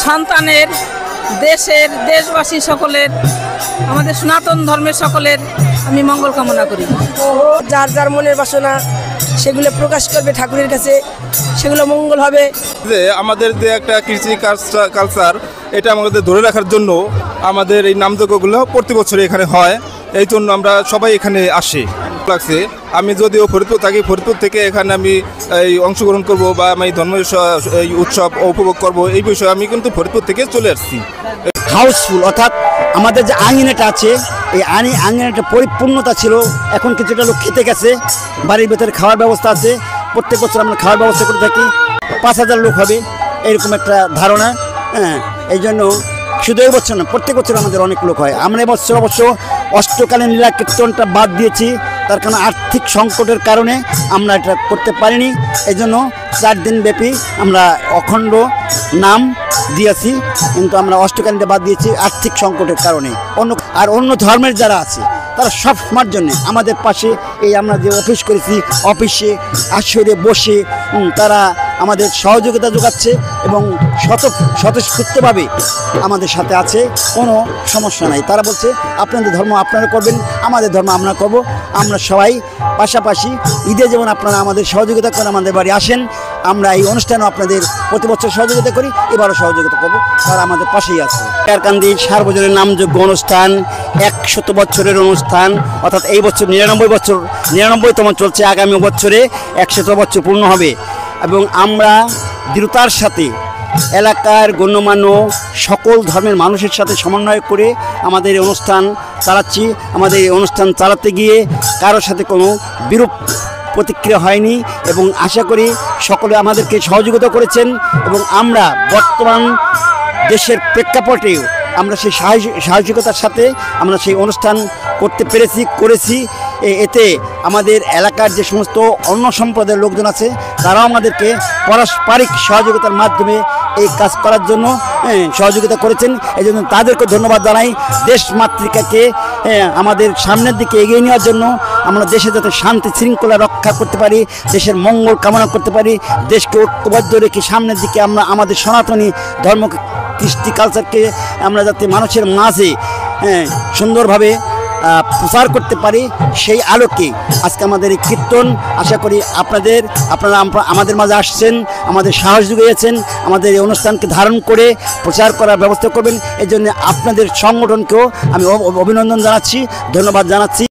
সন্তানের, দেশের, দেশবাসী সকলের, আমাদের সনাতন ধর্মের সকলের আমি মঙ্গল কামনা করি। যার যার মনের বাসনা সেগুলো প্রকাশ করবে ঠাকুরের কাছে, সেগুলো মঙ্গল হবে। আমাদের যে একটা কৃষি কালচার, এটা আমাদের ধরে রাখার জন্য আমাদের এই নামযজ্ঞগুলো প্রতি বছর এখানে হয়, এই জন্য আমরা সবাই এখানে আসি। লাগছে আমি যদিও ফরিদপুর থাকি, ফরিদপুর থেকে এখানে আমি এই অংশগ্রহণ করব বা আমি ধর্মের এই উৎসব উপভোগ করব, এই বিষয়ে আমি কিন্তু ফরিদপুর থেকে চলে আসছি। হাউসফুল অর্থাৎ আমাদের যে আঙিনাটা আছে, এই আঙিনাটা পরিপূর্ণতা ছিল, এখন কিছুটা লোক খেতে গেছে, বাড়ির ভেতরে খাওয়ার ব্যবস্থা আছে। প্রত্যেক বছর আমরা খাওয়ার ব্যবস্থা করে থাকি, 5,000 লোক হবে এরকম একটা ধারণা। হ্যাঁ, এই জন্য শুধু এই বছর না, প্রত্যেক বছর আমাদের অনেক লোক হয়। আমরা এবছর অবশ্য অষ্টকালীন লীলা কীর্তনটা বাদ দিয়েছি, তার কারণে আর্থিক সংকটের কারণে আমরা এটা করতে পারিনি। এই জন্য 4 দিন ব্যাপী আমরা অখণ্ড নাম দিয়েছি, কিন্তু আমরা অষ্টকালীনটা বাদ দিয়েছি আর্থিক সংকটের কারণে। অন্য ধর্মের যারা আছে তারা সব সময়ের জন্যে আমাদের পাশে, এই আমরা যে অফিস করেছি অফিসে আসরে বসে তারা আমাদের সহযোগিতা যোগাচ্ছে এবং স্বতঃস্ফূর্তভাবে আমাদের সাথে আছে, কোনো সমস্যা নাই। তারা বলছে আপনাদের ধর্ম আপনারা করবেন, আমাদের ধর্ম আমরা করব। আমরা সবাই পাশাপাশি ঈদে যেমন আপনারা আমাদের সহযোগিতা করেন, আমাদের বাড়ি আসেন, আমরা এই অনুষ্ঠানেও আপনাদের প্রতি বছর সহযোগিতা করি, এবারও সহযোগিতা করবো, তারা আমাদের পাশেই আছে। কারকান্দি সার্বজনীন নামযজ্ঞ অনুষ্ঠান 100 বছরের অনুষ্ঠান, অর্থাৎ এই বছর 99তম চলছে, আগামী বছরে 100 বছর পূর্ণ হবে। এবং আমরা দৃঢ়তার সাথে এলাকার গণ্যমান্য সকল ধর্মের মানুষের সাথে সমন্বয় করে আমাদের এই অনুষ্ঠান চালাচ্ছি। আমাদের এই অনুষ্ঠান চালাতে গিয়ে কারোর সাথে কোনো বিরূপ প্রতিক্রিয়া হয়নি এবং আশা করি সকলে আমাদেরকে সহযোগিতা করেছেন এবং আমরা বর্তমান দেশের প্রেক্ষাপটে আমরা সেই সাহসিকতার সাথে আমরা সেই অনুষ্ঠান করতে করেছি। এতে আমাদের এলাকার যে সমস্ত অন্য সম্প্রদায়ের লোকজন আছে তারাও আমাদেরকে পারস্পরিক সহযোগিতার মাধ্যমে এই কাজ করার জন্য সহযোগিতা করেছেন। এই জন্য তাদেরকে ধন্যবাদ জানাই। দেশ মাতৃকাকে আমাদের সামনের দিকে এগিয়ে নেওয়ার জন্য, আমরা দেশে যাতে শান্তি শৃঙ্খলা রক্ষা করতে পারি, দেশের মঙ্গল কামনা করতে পারি, দেশকে ঐক্যবদ্ধ রেখে সামনের দিকে আমরা আমাদের সনাতনী ধর্ম কৃষ্টি কালচারকে আমরা যাতে মানুষের মাঝে সুন্দরভাবে প্রচার করতে পারি, সেই আলোকে আজকে আমাদের এই কীর্তন। আশা করি আপনারা আমাদের মাঝে আসছেন, আমাদের সাহস জুগিয়েছেন, আমাদের এই অনুষ্ঠানকে ধারণ করে প্রচার করার ব্যবস্থা করবেন। এই জন্য আপনাদের সংগঠনকেও আমি অভিনন্দন জানাচ্ছি, ধন্যবাদ জানাচ্ছি।